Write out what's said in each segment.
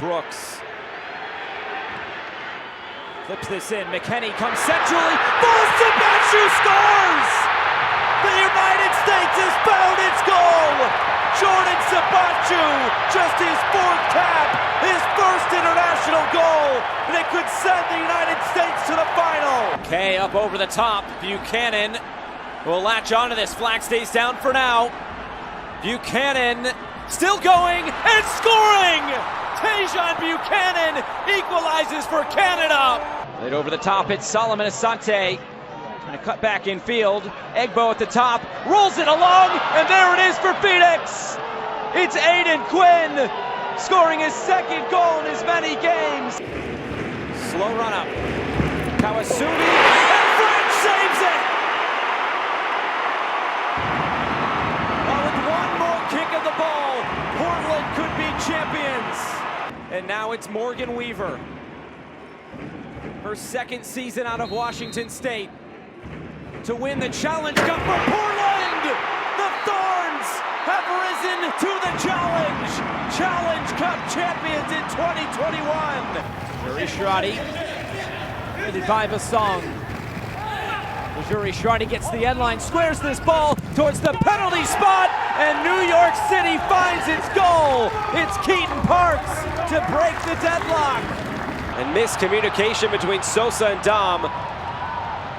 Brooks. Flips this in, McKennie comes centrally, falls to Batshu, scores! The United States has found its goal! Jordan Sabachu, just his fourth cap, his first international goal, and it could send the United States to the final. Kay up over the top, Buchanan will latch onto this, flag stays down for now. Buchanan still going and scoring! Tajon Buchanan equalizes for Canada. Right over the top, it's Solomon Asante. Trying to cut back in field. Egbo at the top, rolls it along, and there it is for Phoenix. It's Aiden Quinn scoring his second goal in as many games. Slow run up. Kawasumi, and French saves it. With one more kick of the ball, Portland could be champions. And now it's Morgan Weaver. Her second season out of Washington State to win the Challenge Cup for Portland. The Thorns have risen to the challenge. Challenge Cup champions in 2021. Yuri Shradi, headed by Basong. Yuri Shradi gets the end line, squares this ball towards the penalty spot, and New York City finds its goal. It's Keaton Parks to break the deadlock. And miscommunication between Sosa and Dom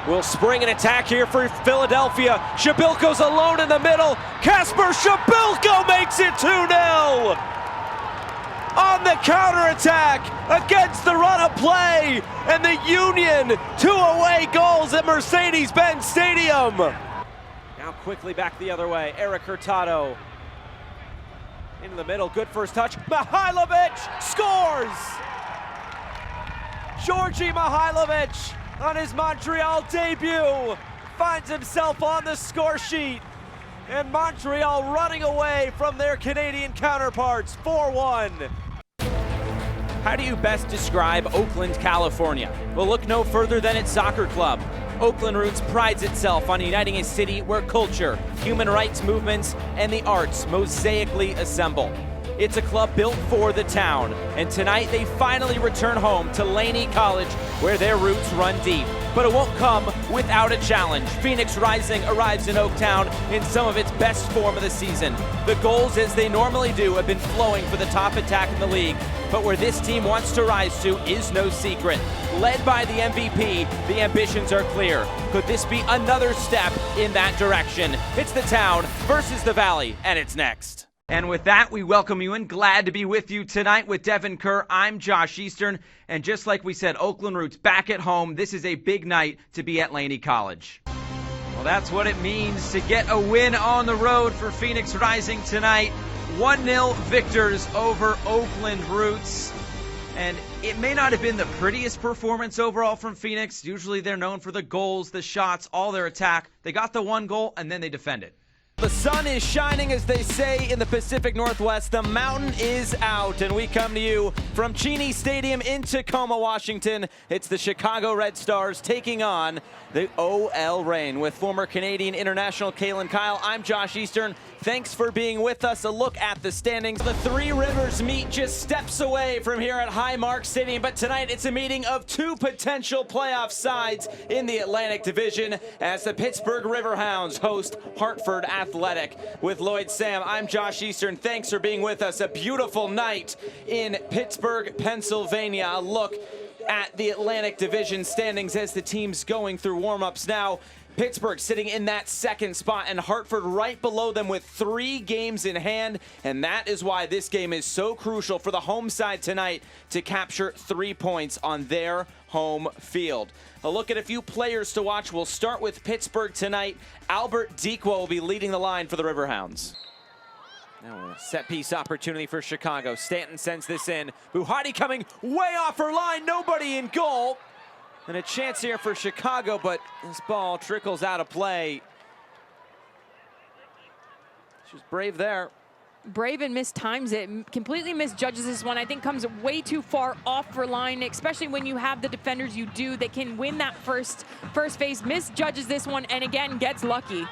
will spring an attack here for Philadelphia. Shabilko's alone in the middle. Kasper Shabilko makes it 2-0. On the counterattack against the run of play, and the Union 2 away goals at Mercedes-Benz Stadium. Now quickly back the other way. Eric Hurtado into the middle. Good first touch. Mihailovic scores. Georgi Mihailovic on his Montreal debut finds himself on the score sheet, and Montreal running away from their Canadian counterparts 4-1. How do you best describe Oakland, California? Well, look no further than its soccer club. Oakland Roots prides itself on uniting a city where culture, human rights movements, and the arts mosaically assemble. It's a club built for the town, and tonight they finally return home to Laney College, where their roots run deep. But it won't come without a challenge. Phoenix Rising arrives in Oaktown in some of its best form of the season. The goals, as they normally do, have been flowing for the top attack in the league. But where this team wants to rise to is no secret. Led by the MVP, the ambitions are clear. Could this be another step in that direction? It's the town versus the valley, and it's next. And with that, we welcome you in. Glad to be with you tonight with Devin Kerr. I'm Josh Eastern. And just like we said, Oakland Roots back at home. This is a big night to be at Laney College. Well, that's what it means to get a win on the road for Phoenix Rising tonight. 1-0 victors over Oakland Roots. And it may not have been the prettiest performance overall from Phoenix. Usually they're known for the goals, the shots, all their attack. They got the one goal, and then they defended. The sun is shining, as they say in the Pacific Northwest. The mountain is out, and we come to you from Cheney Stadium in Tacoma, Washington. It's the Chicago Red Stars taking on the OL Reign with former Canadian international Kalen Kyle. I'm Josh Eastern. Thanks for being with us. A look at the standings. The Three Rivers meet just steps away from here at Highmark Stadium, but tonight it's a meeting of two potential playoff sides in the Atlantic Division as the Pittsburgh Riverhounds host Hartford Athletic. With Lloyd Sam, I'm Josh Eastern. Thanks for being with us. A beautiful night in Pittsburgh, Pennsylvania. A look at the Atlantic Division standings as the team's going through warm-ups now. Pittsburgh sitting in that second spot, and Hartford right below them with 3 games in hand, and that is why this game is so crucial for the home side tonight to capture 3 points on their home field. A look at a few players to watch. We'll start with Pittsburgh tonight. Albert Dequa will be leading the line for the Riverhounds. Now a set-piece opportunity for Chicago. Stanton sends this in. Buhati coming way off her line. Nobody in goal. And a chance here for Chicago, but this ball trickles out of play. She was brave there. Brave and mistimes it, completely misjudges this one. I think comes way too far off her line, especially when you have the defenders you do that can win that first phase. Misjudges this one, and again, gets lucky.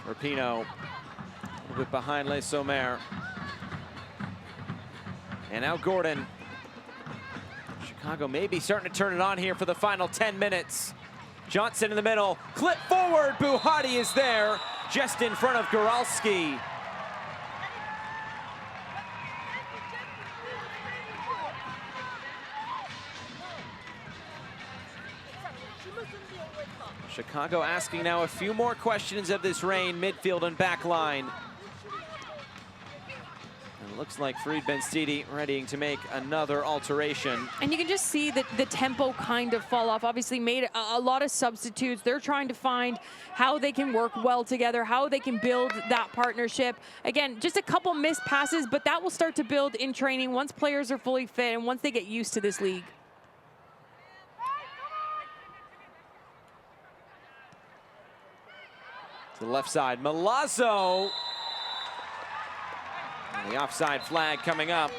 Rapinoe a little bit behind Le Sommer. And now Gordon. Chicago maybe starting to turn it on here for the final 10 minutes. Johnson in the middle, clip forward, Buhati is there, just in front of Goralski. Chicago asking now a few more questions of this Reign midfield and back line. And it looks like Farid Ben-Stidi readying to make another alteration. And you can just see that the tempo kind of fall off. Obviously made a lot of substitutes. They're trying to find how they can work well together, how they can build that partnership. Again, just a couple missed passes, but that will start to build in training once players are fully fit and once they get used to this league. To the left side, Milazzo. And the offside flag coming up.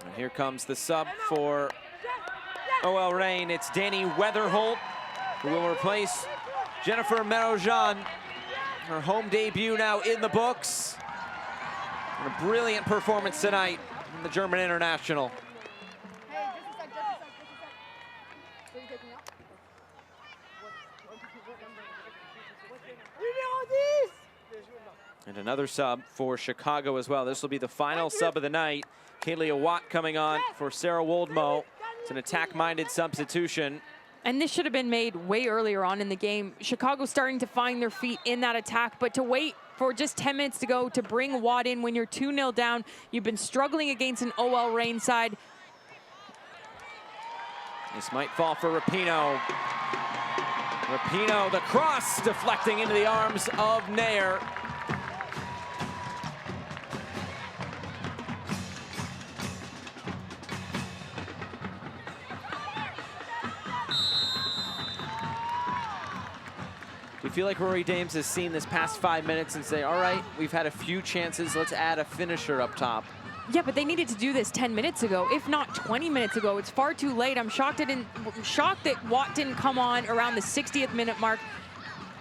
And here comes the sub for OL Reign. It's Danny Weatherholt, who will replace Jennifer Merojan. Her home debut now in the books. And a brilliant performance tonight in the German international. And another sub for Chicago as well. This will be the final sub of the night. Kaylee Watt coming on for Sarah Woldmo. It's an attack-minded substitution. And this should have been made way earlier on in the game. Chicago starting to find their feet in that attack, but to wait for just 10 minutes to go to bring Watt in when you're 2-0 down, you've been struggling against an OL Reign side. This might fall for Rapinoe. Rapinoe, the cross deflecting into the arms of Nair. Do you feel like Rory Dames has seen this past 5 minutes and say, all right, we've had a few chances, let's add a finisher up top? Yeah, but they needed to do this 10 minutes ago, if not 20 minutes ago. It's far too late. I'm shocked that Watt didn't come on around the 60th minute mark,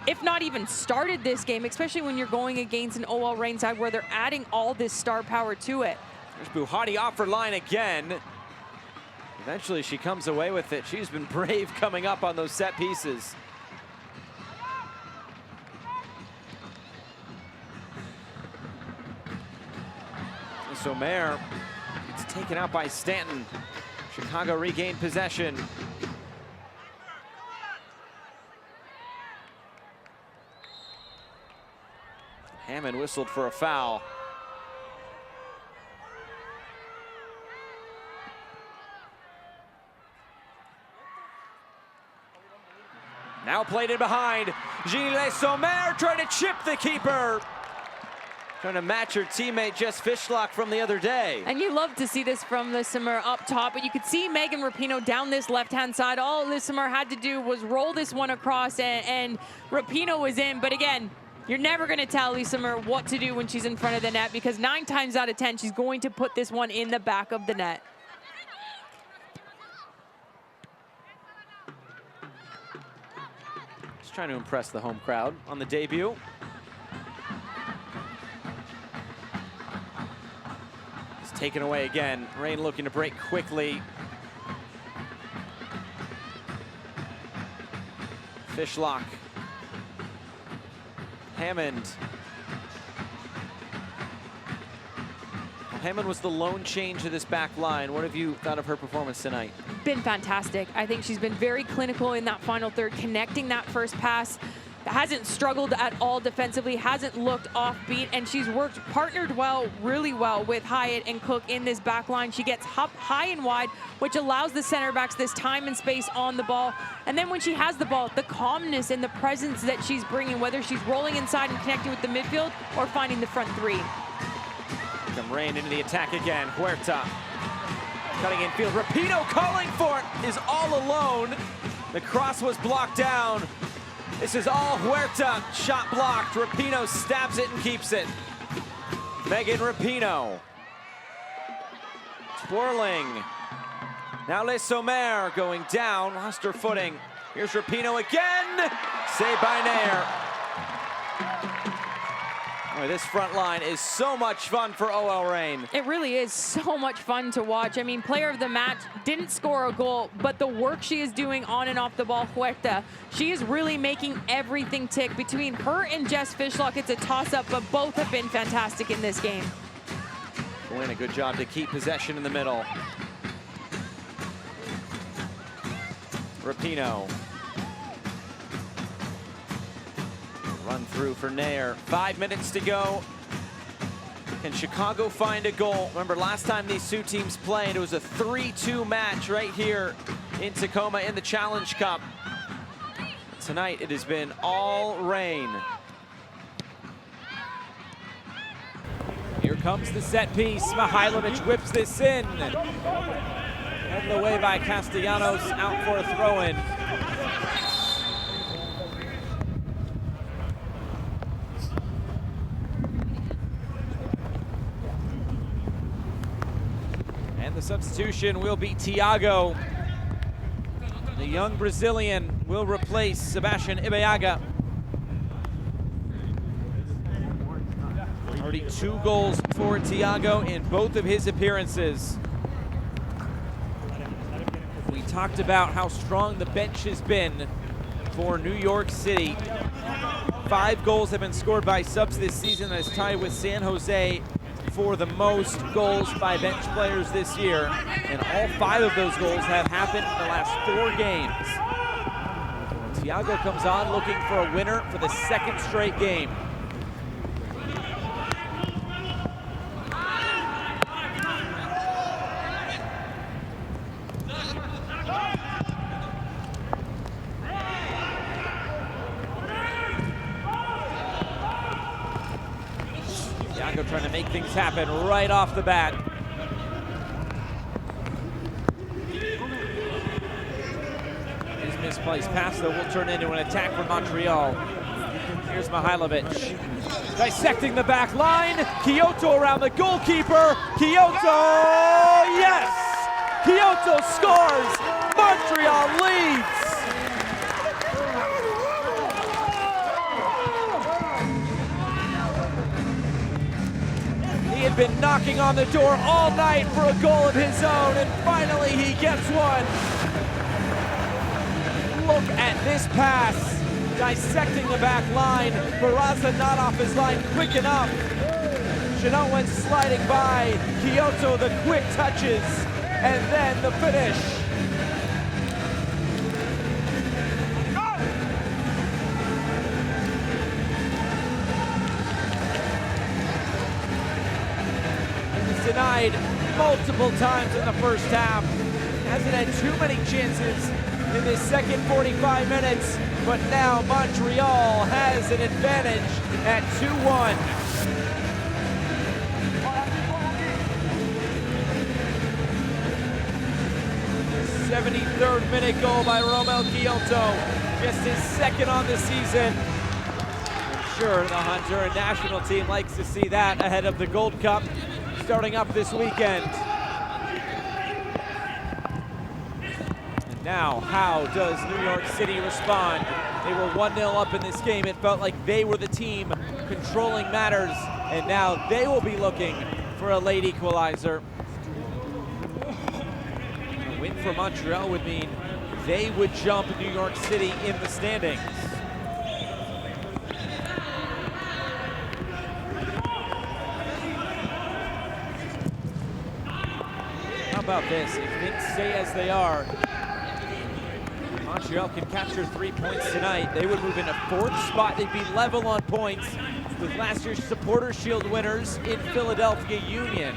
if not even started this game, especially when you're going against an OL Reign side where they're adding all this star power to it. There's Buhati off her line again. Eventually she comes away with it. She's been brave coming up on those set pieces. Sommer gets taken out by Stanton. Chicago regained possession. Hammond whistled for a foul. Now played in behind. Gilles Sommer trying to chip the keeper. Trying to match her teammate Jess Fishlock from the other day. And you love to see this from Lissamer up top, but you could see Megan Rapinoe down this left-hand side. All Lissamer had to do was roll this one across, and Rapinoe was in. But again, you're never going to tell Lissamer what to do when she's in front of the net, because 9 times out of 10, she's going to put this one in the back of the net. Just trying to impress the home crowd on the debut. Taken away again. Reign looking to break quickly. Fishlock. Hammond. Hammond was the lone change of this back line. What have you thought of her performance tonight? Been fantastic. I think she's been very clinical in that final third, connecting that first pass. Hasn't struggled at all defensively, hasn't looked offbeat, and she's partnered really well with Hyatt and Cook in this back line. She gets high and wide, which allows the center backs this time and space on the ball. And then when she has the ball, the calmness and the presence that she's bringing, whether she's rolling inside and connecting with the midfield or finding the front three. Come Reign into the attack again. Huerta cutting infield. Rapinoe calling for it, is all alone. The cross was blocked down. This is all Huerta, shot blocked. Rapinoe stabs it and keeps it. Megan Rapinoe. Twirling. Now Les Sommer going down, lost her footing. Here's Rapinoe again, saved by Nair. Boy, this front line is so much fun for OL Reign. It really is so much fun to watch. I mean, player of the match, didn't score a goal, but the work she is doing on and off the ball, Huerta, she is really making everything tick. Between her and Jess Fishlock, it's a toss-up, but both have been fantastic in this game. Doing a good job to keep possession in the middle. Rapinoe. Run through for Nair. 5 minutes to go. Can Chicago find a goal? Remember, last time these two teams played, it was a 3-2 match right here in Tacoma in the Challenge Cup. Tonight, it has been all rain. Here comes the set piece. Mihailovic whips this in. Headed away by Castellanos, out for a throw-in. And the substitution will be Thiago. The young Brazilian will replace Sebastian Ibeaga. Already 2 goals for Thiago in both of his appearances. We talked about how strong the bench has been for New York City. 5 goals have been scored by subs this season. That's tied with San Jose for the most goals by bench players this year. And all 5 of those goals have happened in the last 4 games. Thiago comes on looking for a winner for the 2nd straight game. Thiago trying to make things happen right off the bat. His misplaced pass, though, will turn into an attack for Montreal. Here's Mihailovic. Dissecting the back line. Kyoto around the goalkeeper. Kyoto, yes! Kyoto scores! Montreal leads! He had been knocking on the door all night for a goal of his own, and finally he gets one. Look at this pass, dissecting the back line. Barraza not off his line quick enough. Chanel went sliding by. Kyoto the quick touches, and then the finish. Denied multiple times in the first half. Hasn't had too many chances in this second 45 minutes, but now Montreal has an advantage at 2-1. 73rd minute goal by Romel Kyoto, just his 2nd on the season. I'm sure the Honduran national team likes to see that ahead of the Gold Cup starting up this weekend. And now, how does New York City respond? They were 1-0 up in this game. It felt like they were the team controlling matters, and now they will be looking for a late equalizer. A win for Montreal would mean they would jump New York City in the standings. How about this? If things stay as they are, Montreal can capture 3 points tonight. They would move into 4th spot. They'd be level on points with last year's Supporter Shield winners in Philadelphia Union.